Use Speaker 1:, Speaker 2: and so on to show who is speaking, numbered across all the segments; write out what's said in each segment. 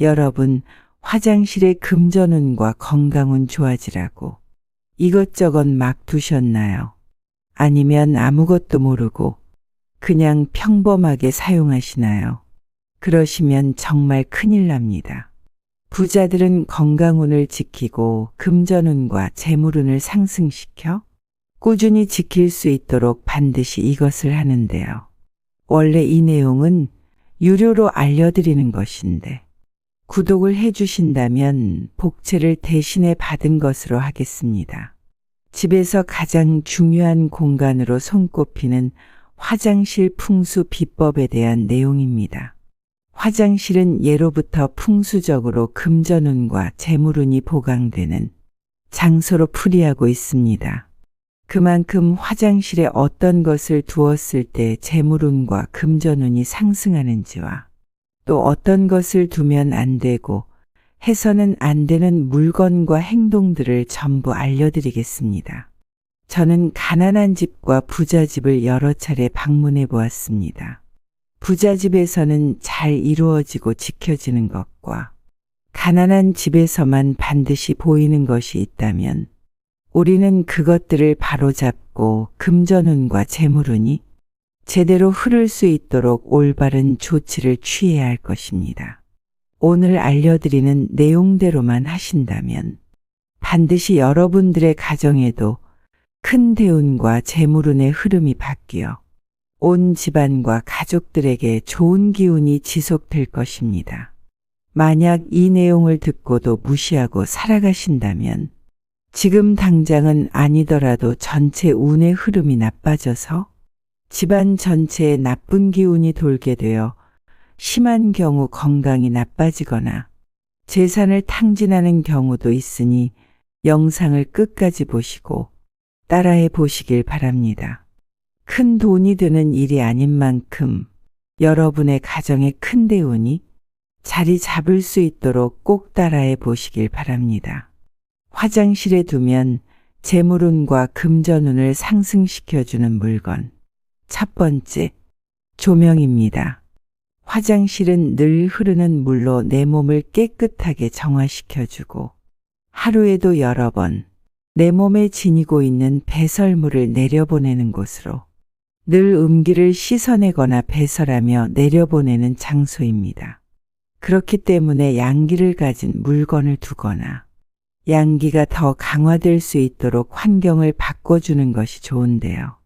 Speaker 1: 여러분, 화장실에 금전운과 건강운 좋아지라고 이것저것 막 두셨나요? 아니면 아무것도 모르고 그냥 평범하게 사용하시나요? 그러시면 정말 큰일 납니다. 부자들은 건강운을 지키고 금전운과 재물운을 상승시켜 꾸준히 지킬 수 있도록 반드시 이것을 하는데요. 원래 이 내용은 유료로 알려드리는 것인데 구독을 해주신다면 복채를 대신에 받은 것으로 하겠습니다. 집에서 가장 중요한 공간으로 손꼽히는 화장실 풍수 비법에 대한 내용입니다. 화장실은 예로부터 풍수적으로 금전운과 재물운이 보강되는 장소로 풀이하고 있습니다. 그만큼 화장실에 어떤 것을 두었을 때 재물운과 금전운이 상승하는지와 또 어떤 것을 두면 안 되고 해서는 안 되는 물건과 행동들을 전부 알려드리겠습니다. 저는 가난한 집과 부자집을 여러 차례 방문해 보았습니다. 부자집에서는 잘 이루어지고 지켜지는 것과 가난한 집에서만 반드시 보이는 것이 있다면 우리는 그것들을 바로잡고 금전운과 재물운이 제대로 흐를 수 있도록 올바른 조치를 취해야 할 것입니다. 오늘 알려드리는 내용대로만 하신다면 반드시 여러분들의 가정에도 큰 대운과 재물운의 흐름이 바뀌어 온 집안과 가족들에게 좋은 기운이 지속될 것입니다. 만약 이 내용을 듣고도 무시하고 살아가신다면 지금 당장은 아니더라도 전체 운의 흐름이 나빠져서 집안 전체에 나쁜 기운이 돌게 되어 심한 경우 건강이 나빠지거나 재산을 탕진하는 경우도 있으니 영상을 끝까지 보시고 따라해 보시길 바랍니다. 큰 돈이 드는 일이 아닌 만큼 여러분의 가정에 큰 대운이 자리 잡을 수 있도록 꼭 따라해 보시길 바랍니다. 화장실에 두면 재물운과 금전운을 상승시켜주는 물건. 첫 번째, 조명입니다. 화장실은 늘 흐르는 물로 내 몸을 깨끗하게 정화시켜주고 하루에도 여러 번 내 몸에 지니고 있는 배설물을 내려보내는 곳으로 늘 음기를 씻어내거나 배설하며 내려보내는 장소입니다. 그렇기 때문에 양기를 가진 물건을 두거나 양기가 더 강화될 수 있도록 환경을 바꿔주는 것이 좋은데요.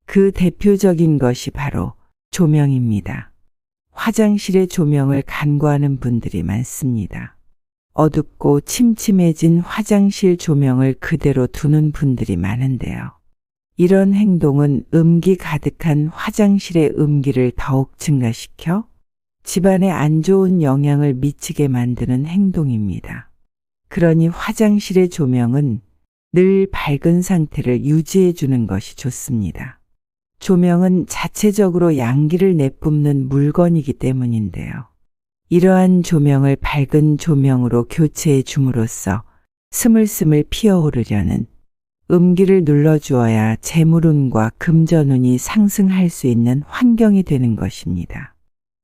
Speaker 1: 그 대표적인 것이 바로 조명입니다. 화장실의 조명을 간과하는 분들이 많습니다. 어둡고 침침해진 화장실 조명을 그대로 두는 분들이 많은데요. 이런 행동은 음기 가득한 화장실의 음기를 더욱 증가시켜 집안에 안 좋은 영향을 미치게 만드는 행동입니다. 그러니 화장실의 조명은 늘 밝은 상태를 유지해 주는 것이 좋습니다. 조명은 자체적으로 양기를 내뿜는 물건이기 때문인데요. 이러한 조명을 밝은 조명으로 교체해 줌으로써 스물스물 피어오르려는 음기를 눌러주어야 재물운과 금전운이 상승할 수 있는 환경이 되는 것입니다.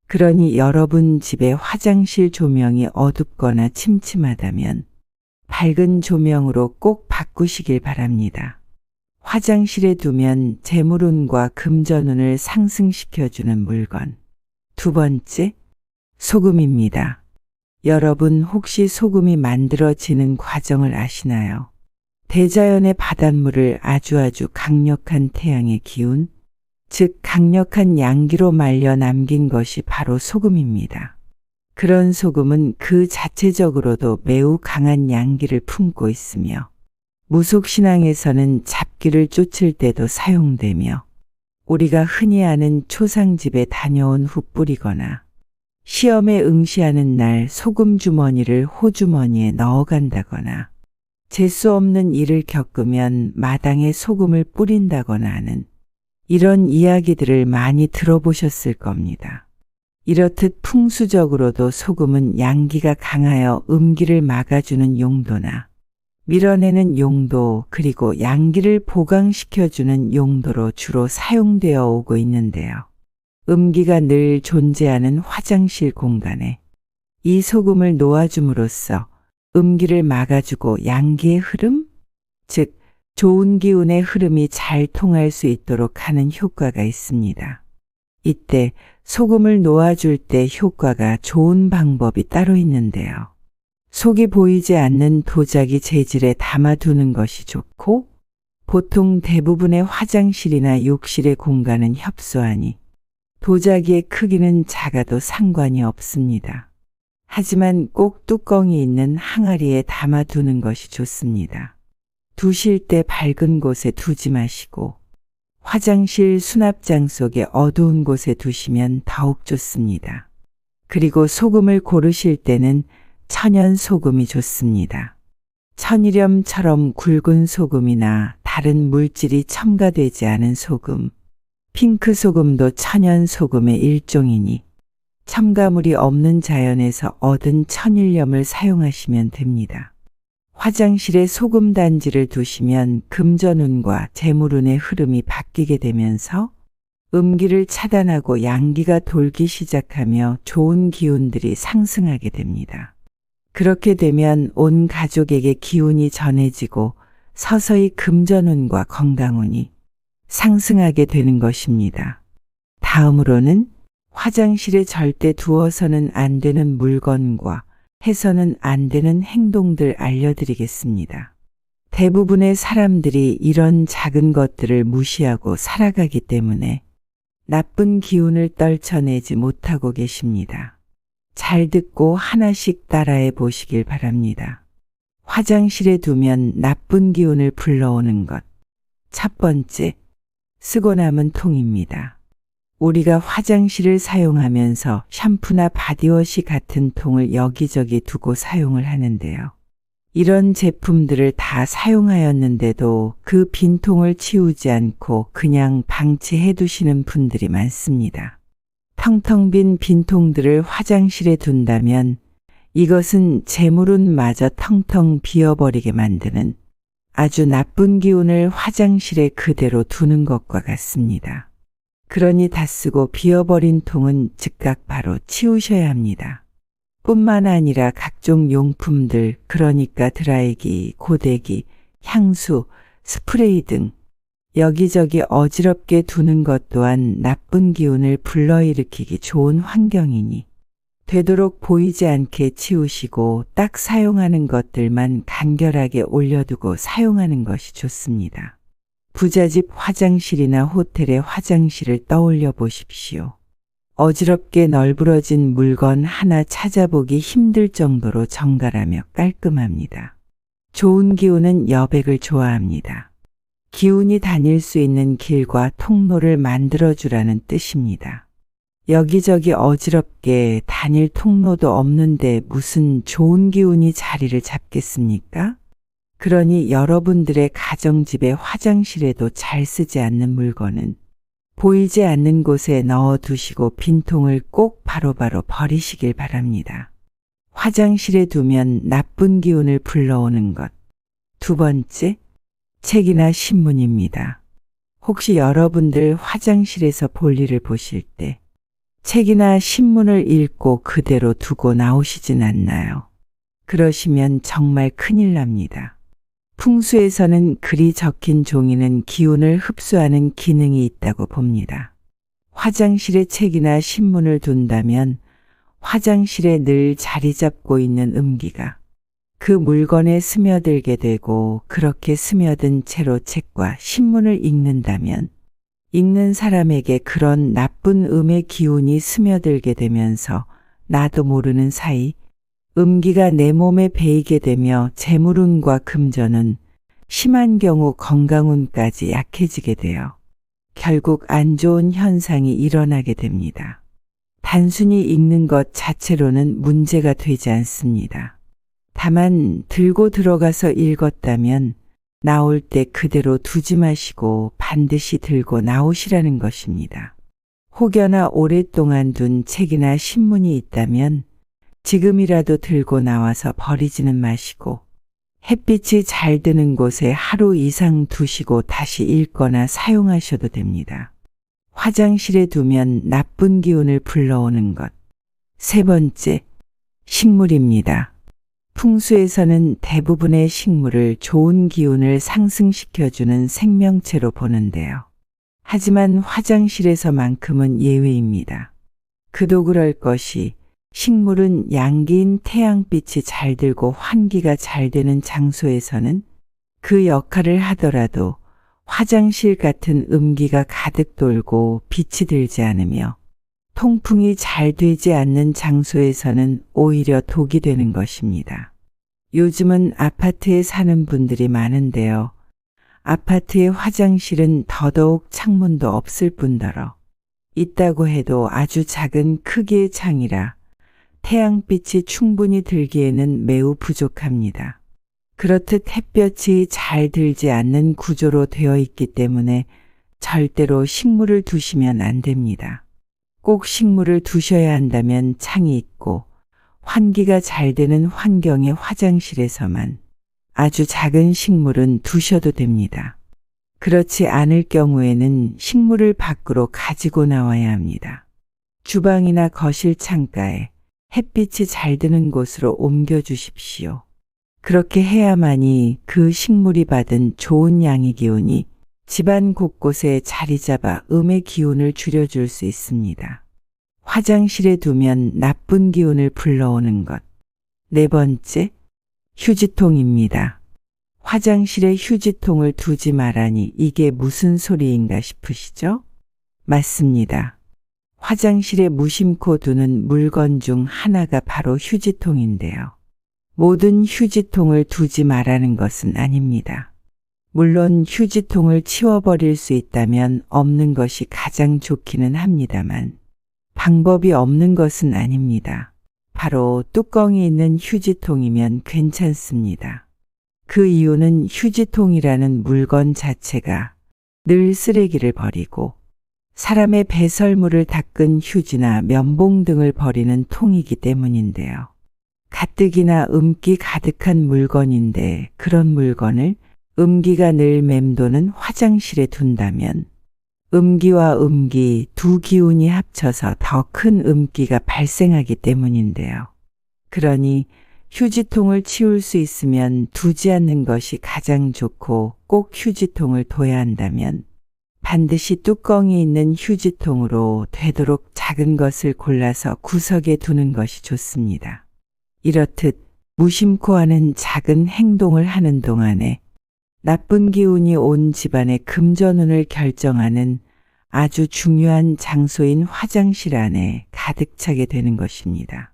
Speaker 1: 그러니 여러분 집의 화장실 조명이 어둡거나 침침하다면 밝은 조명으로 꼭 바꾸시길 바랍니다. 화장실에 두면 재물운과 금전운을 상승시켜주는 물건. 두 번째, 소금입니다. 여러분 혹시 소금이 만들어지는 과정을 아시나요? 대자연의 바닷물을 아주 강력한 태양의 기운, 즉 강력한 양기로 말려 남긴 것이 바로 소금입니다. 그런 소금은 그 자체적으로도 매우 강한 양기를 품고 있으며 무속신앙에서는 잡기를 쫓을 때도 사용되며 우리가 흔히 아는 초상집에 다녀온 후 뿌리거나 시험에 응시하는 날 소금 주머니를 호주머니에 넣어간다거나 재수 없는 일을 겪으면 마당에 소금을 뿌린다거나 하는 이런 이야기들을 많이 들어보셨을 겁니다. 이렇듯 풍수적으로도 소금은 양기가 강하여 음기를 막아주는 용도나 밀어내는 용도 그리고 양기를 보강시켜주는 용도로 주로 사용되어 오고 있는데요. 음기가 늘 존재하는 화장실 공간에 이 소금을 놓아줌으로써 음기를 막아주고 양기의 흐름, 즉 좋은 기운의 흐름이 잘 통할 수 있도록 하는 효과가 있습니다. 이때 소금을 놓아줄 때 효과가 좋은 방법이 따로 있는데요. 속이 보이지 않는 도자기 재질에 담아두는 것이 좋고, 보통 대부분의 화장실이나 욕실의 공간은 협소하니 도자기의 크기는 작아도 상관이 없습니다. 하지만 꼭 뚜껑이 있는 항아리에 담아두는 것이 좋습니다. 두실 때 밝은 곳에 두지 마시고 화장실 수납장 속에 어두운 곳에 두시면 더욱 좋습니다. 그리고 소금을 고르실 때는 천연 소금이 좋습니다. 천일염처럼 굵은 소금이나 다른 물질이 첨가되지 않은 소금, 핑크 소금도 천연 소금의 일종이니 첨가물이 없는 자연에서 얻은 천일염을 사용하시면 됩니다. 화장실에 소금 단지를 두시면 금전운과 재물운의 흐름이 바뀌게 되면서 음기를 차단하고 양기가 돌기 시작하며 좋은 기운들이 상승하게 됩니다. 그렇게 되면 온 가족에게 기운이 전해지고 서서히 금전운과 건강운이 상승하게 되는 것입니다. 다음으로는 화장실에 절대 두어서는 안 되는 물건과 해서는 안 되는 행동들 알려드리겠습니다. 대부분의 사람들이 이런 작은 것들을 무시하고 살아가기 때문에 나쁜 기운을 떨쳐내지 못하고 계십니다. 잘 듣고 하나씩 따라해 보시길 바랍니다. 화장실에 두면 나쁜 기운을 불러오는 것. 첫 번째, 쓰고 남은 통입니다. 우리가 화장실을 사용하면서 샴푸나 바디워시 같은 통을 여기저기 두고 사용을 하는데요. 이런 제품들을 다 사용하였는데도 그 빈통을 치우지 않고 그냥 방치해 두시는 분들이 많습니다. 텅텅 빈 빈통들을 화장실에 둔다면 이것은 재물운마저 텅텅 비어버리게 만드는 아주 나쁜 기운을 화장실에 그대로 두는 것과 같습니다. 그러니 다 쓰고 비어버린 통은 즉각 바로 치우셔야 합니다. 뿐만 아니라 각종 용품들, 그러니까 드라이기, 고데기, 향수, 스프레이 등 여기저기 어지럽게 두는 것 또한 나쁜 기운을 불러일으키기 좋은 환경이니 되도록 보이지 않게 치우시고 딱 사용하는 것들만 간결하게 올려두고 사용하는 것이 좋습니다. 부잣집 화장실이나 호텔의 화장실을 떠올려 보십시오. 어지럽게 널브러진 물건 하나 찾아보기 힘들 정도로 정갈하며 깔끔합니다. 좋은 기운은 여백을 좋아합니다. 기운이 다닐 수 있는 길과 통로를 만들어주라는 뜻입니다. 여기저기 어지럽게 다닐 통로도 없는데 무슨 좋은 기운이 자리를 잡겠습니까? 그러니 여러분들의 가정집의 화장실에도 잘 쓰지 않는 물건은 보이지 않는 곳에 넣어두시고 빈통을 꼭 바로바로 버리시길 바랍니다. 화장실에 두면 나쁜 기운을 불러오는 것. 두 번째, 책이나 신문입니다. 혹시 여러분들 화장실에서 볼일을 보실 때 책이나 신문을 읽고 그대로 두고 나오시진 않나요? 그러시면 정말 큰일 납니다. 풍수에서는 글이 적힌 종이는 기운을 흡수하는 기능이 있다고 봅니다. 화장실에 책이나 신문을 둔다면 화장실에 늘 자리 잡고 있는 음기가 그 물건에 스며들게 되고 그렇게 스며든 채로 책과 신문을 읽는다면 읽는 사람에게 그런 나쁜 음의 기운이 스며들게 되면서 나도 모르는 사이 음기가 내 몸에 배이게 되며 재물운과 금전운, 심한 경우 건강운까지 약해지게 되어 결국 안 좋은 현상이 일어나게 됩니다. 단순히 읽는 것 자체로는 문제가 되지 않습니다. 다만 들고 들어가서 읽었다면 나올 때 그대로 두지 마시고 반드시 들고 나오시라는 것입니다. 혹여나 오랫동안 둔 책이나 신문이 있다면 지금이라도 들고 나와서 버리지는 마시고 햇빛이 잘 드는 곳에 하루 이상 두시고 다시 읽거나 사용하셔도 됩니다. 화장실에 두면 나쁜 기운을 불러오는 것. 세 번째, 식물입니다. 풍수에서는 대부분의 식물을 좋은 기운을 상승시켜주는 생명체로 보는데요. 하지만 화장실에서만큼은 예외입니다. 그도 그럴 것이 식물은 양기인 태양빛이 잘 들고 환기가 잘 되는 장소에서는 그 역할을 하더라도 화장실 같은 음기가 가득 돌고 빛이 들지 않으며 통풍이 잘 되지 않는 장소에서는 오히려 독이 되는 것입니다. 요즘은 아파트에 사는 분들이 많은데요. 아파트의 화장실은 더더욱 창문도 없을 뿐더러 있다고 해도 아주 작은 크기의 창이라 태양빛이 충분히 들기에는 매우 부족합니다. 그렇듯 햇볕이 잘 들지 않는 구조로 되어 있기 때문에 절대로 식물을 두시면 안 됩니다. 꼭 식물을 두셔야 한다면 창이 있고 환기가 잘 되는 환경의 화장실에서만 아주 작은 식물은 두셔도 됩니다. 그렇지 않을 경우에는 식물을 밖으로 가지고 나와야 합니다. 주방이나 거실 창가에 햇빛이 잘 드는 곳으로 옮겨 주십시오. 그렇게 해야만이 그 식물이 받은 좋은 양의 기운이 집안 곳곳에 자리 잡아 음의 기운을 줄여줄 수 있습니다. 화장실에 두면 나쁜 기운을 불러오는 것. 네 번째, 휴지통입니다. 화장실에 휴지통을 두지 말라니 이게 무슨 소리인가 싶으시죠? 맞습니다. 화장실에 무심코 두는 물건 중 하나가 바로 휴지통인데요. 모든 휴지통을 두지 말라는 것은 아닙니다. 물론 휴지통을 치워버릴 수 있다면 없는 것이 가장 좋기는 합니다만 방법이 없는 것은 아닙니다. 바로 뚜껑이 있는 휴지통이면 괜찮습니다. 그 이유는 휴지통이라는 물건 자체가 늘 쓰레기를 버리고 사람의 배설물을 닦은 휴지나 면봉 등을 버리는 통이기 때문인데요. 가뜩이나 음기 가득한 물건인데 그런 물건을 음기가 늘 맴도는 화장실에 둔다면 음기와 음기 두 기운이 합쳐서 더 큰 음기가 발생하기 때문인데요. 그러니 휴지통을 치울 수 있으면 두지 않는 것이 가장 좋고 꼭 휴지통을 둬야 한다면 반드시 뚜껑이 있는 휴지통으로 되도록 작은 것을 골라서 구석에 두는 것이 좋습니다. 이렇듯 무심코 하는 작은 행동을 하는 동안에 나쁜 기운이 온 집안의 금전운을 결정하는 아주 중요한 장소인 화장실 안에 가득 차게 되는 것입니다.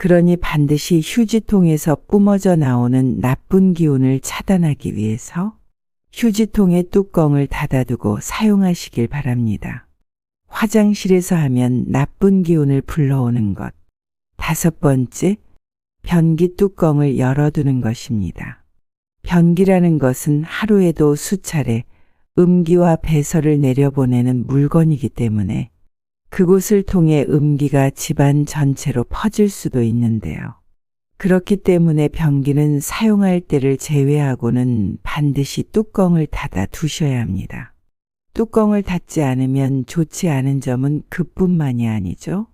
Speaker 1: 그러니 반드시 휴지통에서 뿜어져 나오는 나쁜 기운을 차단하기 위해서 휴지통의 뚜껑을 닫아두고 사용하시길 바랍니다. 화장실에서 하면 나쁜 기운을 불러오는 것. 다섯 번째, 변기 뚜껑을 열어두는 것입니다. 변기라는 것은 하루에도 수차례 음기와 배설을 내려보내는 물건이기 때문에 그곳을 통해 음기가 집안 전체로 퍼질 수도 있는데요. 그렇기 때문에 변기는 사용할 때를 제외하고는 반드시 뚜껑을 닫아 두셔야 합니다. 뚜껑을 닫지 않으면 좋지 않은 점은 그뿐만이 아니죠.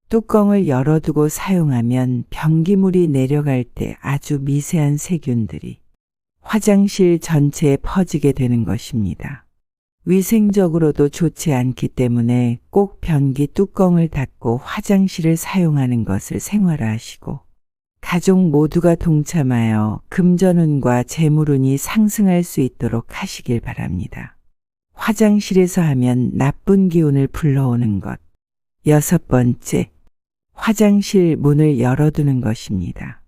Speaker 1: 뚜껑을 열어두고 사용하면 변기물이 내려갈 때 아주 미세한 세균들이 화장실 전체에 퍼지게 되는 것입니다. 위생적으로도 좋지 않기 때문에 꼭 변기 뚜껑을 닫고 화장실을 사용하는 것을 생활화하시고 가족 모두가 동참하여 금전운과 재물운이 상승할 수 있도록 하시길 바랍니다. 화장실에서 하면 나쁜 기운을 불러오는 것. 여섯 번째, 화장실 문을 열어두는 것입니다.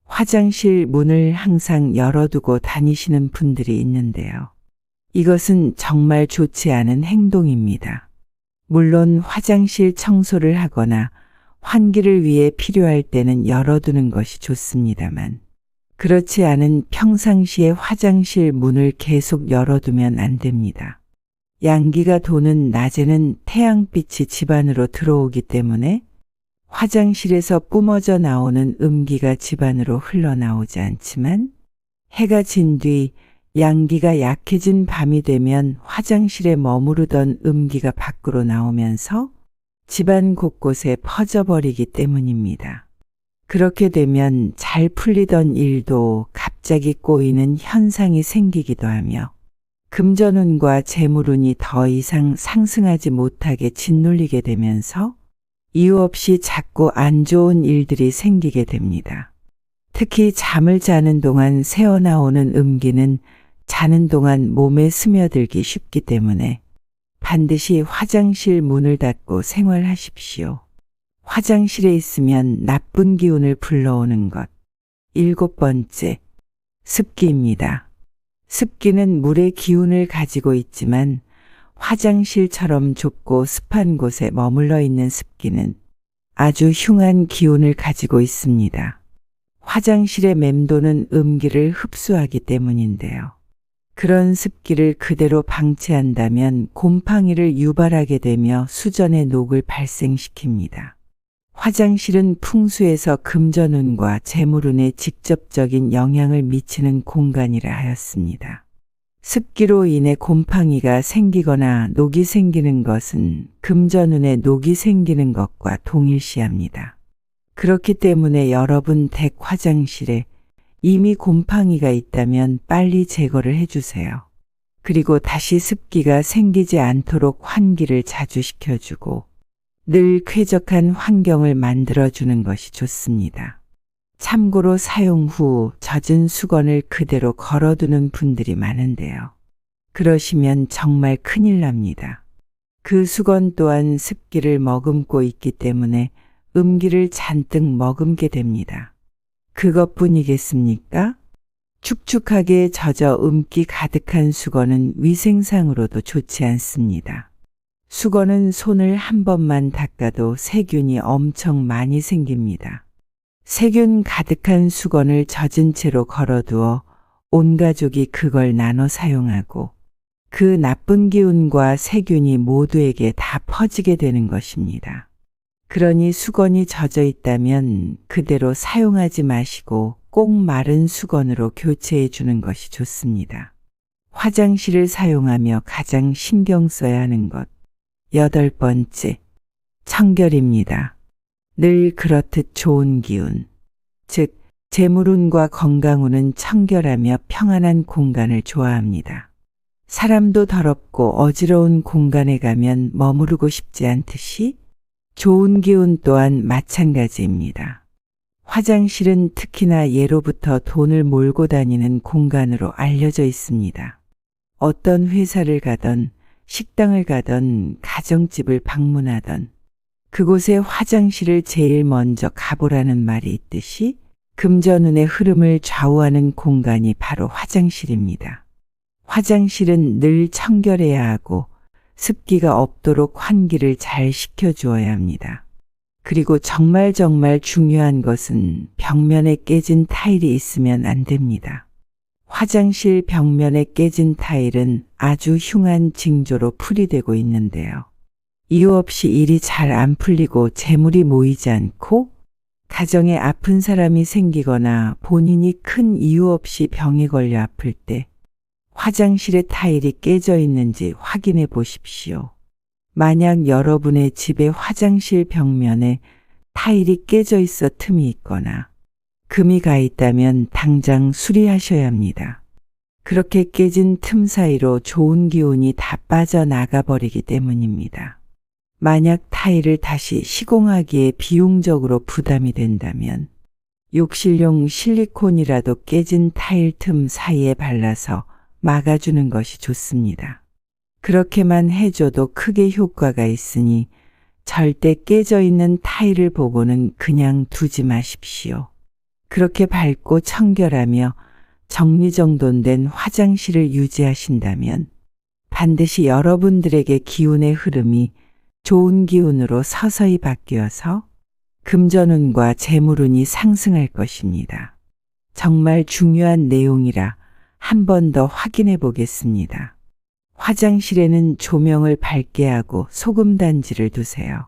Speaker 1: 화장실 문을 항상 열어두고 다니시는 분들이 있는데요. 이것은 정말 좋지 않은 행동입니다. 물론 화장실 청소를 하거나 환기를 위해 필요할 때는 열어두는 것이 좋습니다만 그렇지 않은 평상시에 화장실 문을 계속 열어두면 안 됩니다. 양기가 도는 낮에는 태양빛이 집 안으로 들어오기 때문에 화장실에서 뿜어져 나오는 음기가 집 안으로 흘러나오지 않지만 해가 진 뒤 양기가 약해진 밤이 되면 화장실에 머무르던 음기가 밖으로 나오면서 집안 곳곳에 퍼져버리기 때문입니다. 그렇게 되면 잘 풀리던 일도 갑자기 꼬이는 현상이 생기기도 하며 금전운과 재물운이 더 이상 상승하지 못하게 짓눌리게 되면서 이유 없이 자꾸 안 좋은 일들이 생기게 됩니다. 특히 잠을 자는 동안 새어나오는 음기는 자는 동안 몸에 스며들기 쉽기 때문에 반드시 화장실 문을 닫고 생활하십시오. 화장실에 있으면 나쁜 기운을 불러오는 것. 7번째, 습기입니다. 습기는 물의 기운을 가지고 있지만 화장실처럼 좁고 습한 곳에 머물러 있는 습기는 아주 흉한 기운을 가지고 있습니다. 화장실의 맴도는 음기를 흡수하기 때문인데요. 그런 습기를 그대로 방치한다면 곰팡이를 유발하게 되며 수전의 녹을 발생시킵니다. 화장실은 풍수에서 금전운과 재물운에 직접적인 영향을 미치는 공간이라 하였습니다. 습기로 인해 곰팡이가 생기거나 녹이 생기는 것은 금전운에 녹이 생기는 것과 동일시합니다. 그렇기 때문에 여러분 댁 화장실에 이미 곰팡이가 있다면 빨리 제거를 해주세요. 그리고 다시 습기가 생기지 않도록 환기를 자주 시켜주고 늘 쾌적한 환경을 만들어주는 것이 좋습니다. 참고로 사용 후 젖은 수건을 그대로 걸어두는 분들이 많은데요. 그러시면 정말 큰일 납니다. 그 수건 또한 습기를 머금고 있기 때문에 음기를 잔뜩 머금게 됩니다. 그것뿐이겠습니까? 축축하게 젖어 음기 가득한 수건은 위생상으로도 좋지 않습니다. 수건은 손을 한 번만 닦아도 세균이 엄청 많이 생깁니다. 세균 가득한 수건을 젖은 채로 걸어두어 온 가족이 그걸 나눠 사용하고 그 나쁜 기운과 세균이 모두에게 다 퍼지게 되는 것입니다. 그러니 수건이 젖어 있다면 그대로 사용하지 마시고 꼭 마른 수건으로 교체해 주는 것이 좋습니다. 화장실을 사용하며 가장 신경 써야 하는 것. 8번째, 청결입니다. 늘 그렇듯 좋은 기운, 즉 재물운과 건강운은 청결하며 평안한 공간을 좋아합니다. 사람도 더럽고 어지러운 공간에 가면 머무르고 싶지 않듯이 좋은 기운 또한 마찬가지입니다. 화장실은 특히나 예로부터 돈을 몰고 다니는 공간으로 알려져 있습니다. 어떤 회사를 가던 식당을 가던 가정집을 방문하던 그곳에 화장실을 제일 먼저 가보라는 말이 있듯이 금전운의 흐름을 좌우하는 공간이 바로 화장실입니다. 화장실은 늘 청결해야 하고 습기가 없도록 환기를 잘 시켜주어야 합니다. 그리고 정말 중요한 것은 벽면에 깨진 타일이 있으면 안 됩니다. 화장실 벽면에 깨진 타일은 아주 흉한 징조로 풀이되고 있는데요. 이유 없이 일이 잘 안 풀리고 재물이 모이지 않고 가정에 아픈 사람이 생기거나 본인이 큰 이유 없이 병에 걸려 아플 때 화장실의 타일이 깨져 있는지 확인해 보십시오. 만약 여러분의 집의 화장실 벽면에 타일이 깨져 있어 틈이 있거나 금이 가 있다면 당장 수리하셔야 합니다. 그렇게 깨진 틈 사이로 좋은 기운이 다 빠져나가 버리기 때문입니다. 만약 타일을 다시 시공하기에 비용적으로 부담이 된다면 욕실용 실리콘이라도 깨진 타일 틈 사이에 발라서 막아주는 것이 좋습니다. 그렇게만 해줘도 크게 효과가 있으니 절대 깨져 있는 타일을 보고는 그냥 두지 마십시오. 그렇게 밝고 청결하며 정리정돈된 화장실을 유지하신다면 반드시 여러분들에게 기운의 흐름이 좋은 기운으로 서서히 바뀌어서 금전운과 재물운이 상승할 것입니다. 정말 중요한 내용이라 한 번 더 확인해 보겠습니다. 화장실에는 조명을 밝게 하고 소금단지를 두세요.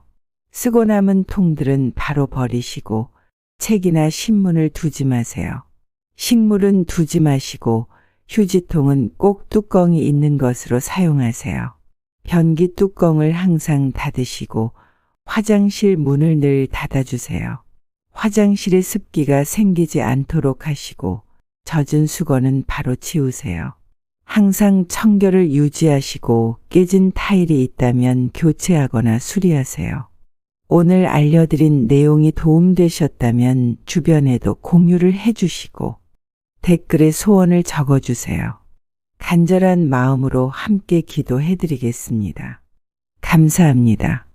Speaker 1: 쓰고 남은 통들은 바로 버리시고 책이나 신문을 두지 마세요. 식물은 두지 마시고 휴지통은 꼭 뚜껑이 있는 것으로 사용하세요. 변기 뚜껑을 항상 닫으시고 화장실 문을 늘 닫아주세요. 화장실에 습기가 생기지 않도록 하시고 젖은 수건은 바로 치우세요. 항상 청결을 유지하시고 깨진 타일이 있다면 교체하거나 수리하세요. 오늘 알려드린 내용이 도움되셨다면 주변에도 공유를 해주시고 댓글에 소원을 적어주세요. 간절한 마음으로 함께 기도해드리겠습니다. 감사합니다.